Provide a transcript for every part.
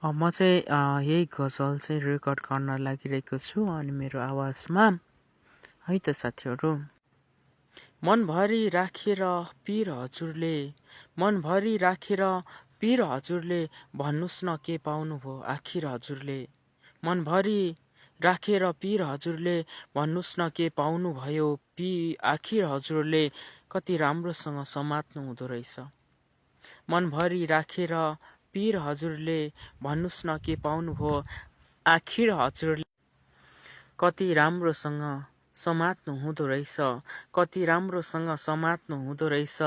म चाहिँ यही गजल चाहिँ रेकर्ड गर्न लागिरहेको छु अनि मेरो आवाजमा है त साथीहरू। मनभरि राखेर पीर हजुरले, मनभरि राखेर पीर हजुरले, भन्नुहोस् न के पाउनुभयो आखिर हजुरले। मनभरि राखेर पीर हजुरले, भन्नुहोस् न के पाउनुभयो आखिर हजुरले, कति राम्रोसँग समात्नु हुँदो रहेछ। मनभरि राखेर पीर हजुरले, भन्नुहोस् न के पाउनुभयो आखिर हजुरले, कति राम्रोसँग समात्नु हुँदो रहेछ, कति राम्रोसँग समात्नु हुँदो रहेछ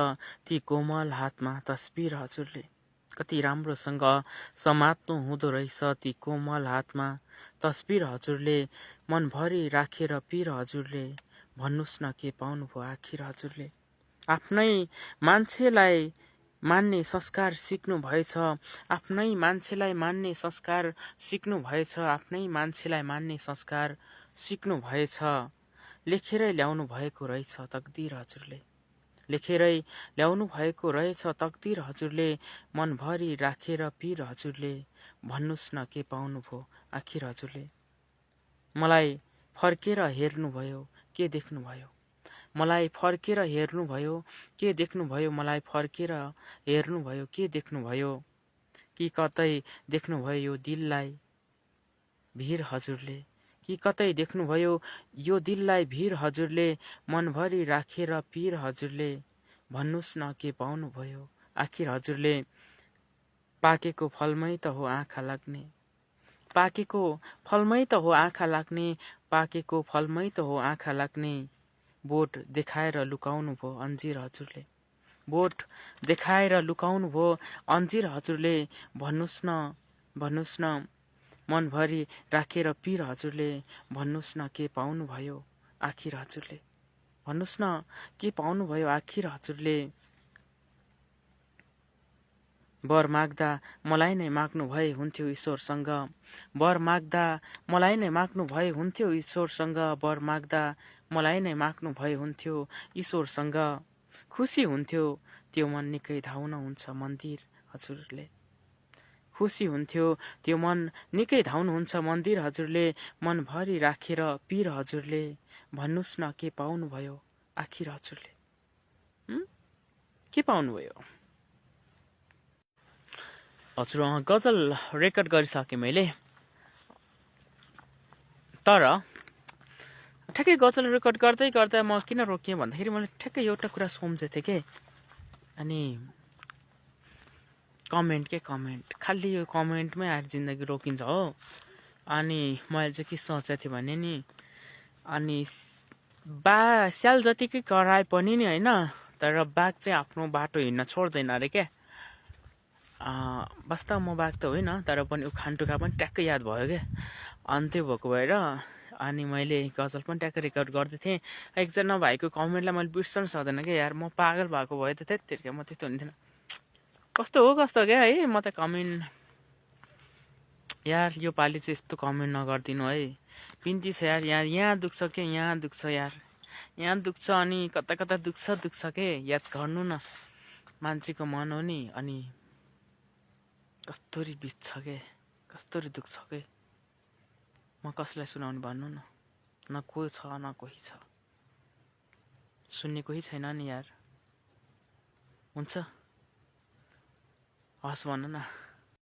ती कोमल हातमा तस्बिर हजुरले, कति राम्रोसँग समात्नु हुँदो रहेछ ती कोमल हातमा तस्बिर हजुरले। मनभरि राखेर पीर हजुरले, भन्नुहोस् न के पाउनुभयो आखिर हजुरले। आफ्नै मान्छेलाई मान्ने संस्कार सिक्नु भएछ, आफ्नै मान्छेलाई मान्ने संस्कार सिक्नु भएछ, आफ्नै मान्छेलाई मान्ने संस्कार सिक्नु भएछ। लेखेरै ल्याउनु भएको रहेछ तकदिर हजुरले, लेखेरै ल्याउनु भएको रहेछ तकदिर हजुरले। मनभरि राखेर पीर हजुरले, भन्नुहोस् न के पाउनुभयो आखिर हजुरले। मलाई फर्केर हेर्नुभयो के देख्नुभयो, मलाई फर्केर हेर्नुभयो के देख्नुभयो, मलाई फर्केर हेर्नुभयो के देख्नुभयो, कि कतै देख्नुभयो यो दिललाई भिर हजुरले, कि कतै देख्नुभयो यो दिललाई भिर हजुरले। मनभरि राखेर पीर हजुरले, भन्नुहोस् न के पाउनुभयो आखिर हजुरले। पाकेको फलमै त हो आँखा लाग्ने, पाकेको फलमै त हो आँखा लाग्ने, पाकेको फलमै त हो आँखा लाग्ने। बोट देखाएर लुकाउनु भयो अन्जिर हजुरले, बोट देखाएर लुकाउनु भयो अन्जिर हजुरले। भन्नुहोस् न मनभरि राखेर पीर हजुरले, भन्नुहोस् न के पाउनुभयो आखिर हजुरले, भन्नुहोस् न के पाउनुभयो आखिर हजुरले। वर माग्दा मलाई नै माग्नु भए हुन्थ्यो ईश्वरसँग, वर माग्दा मलाई नै माग्नु भए हुन्थ्यो ईश्वरसँग, वर माग्दा मलाई नै माग्नु भए हुन्थ्यो ईश्वरसँग। खुसी हुन्थ्यो त्यो मन निकै धाउन हुन्छ मन्दिर हजुरले, खुसी हुन्थ्यो त्यो मन निकै धाउनुहुन्छ मन्दिर हजुरले। मनभरि राखेर पीर हजुरले, भन्नुहोस् न के पाउनुभयो आखिर हजुरले, के पाउनुभयो। हजुर गजल रेकर्ड गरिसकेँ मैले, तर ठ्याक्कै गजल रेकर्ड गर्दै गर्दा म किन रोकेँ भन्दाखेरि मैले ठ्याक्कै एउटा कुरा सम्झेको थिएँ कि, अनि कमेन्ट खालि यो कमेन्टमै आएर जिन्दगी रोकिन्छ हो। अनि मैले चाहिँ के सोचेको थिएँ भने नि, अनि स्याल जतिकै कराए पनि नि होइन, तर बाघ चाहिँ आफ्नो बाटो हिँड्न छोड्दैन अरे क्या। वास्तव म बाघ त होइन, तर पनि उखान टुक्का पनि ट्याक्कै याद भयो क्या। अनि त्यो भएको भएर अनि मैले गजल पनि ट्याक्कै रेकर्ड गर्दै थिएँ। एकजना भाइको कमेन्टलाई मैले बिर्सन सक्दैन क्या यार, म पागल भएको भए त त्यतिखेर म त्यस्तो हुन्थेन। कस्तो क्या है, म त कमेन्ट यार यो पालि चाहिँ यस्तो कमेन्ट नगरिदिनु है, बिन्ती छ यार। यहाँ दुख्छ के, यहाँ दुख्छ यार, यहाँ दुख्छ अनि कता दुख्छ के, याद गर्नु न मान्छेको मन हो नि। अनि कस्तोरी बित्छ के, कस्तोरी दुख्छ के, म कसलाई सुनाउने भन्नु न, न को छ न कोही छ, सुन्ने कोही छैन नि यार। हुन्छ हस् भन न।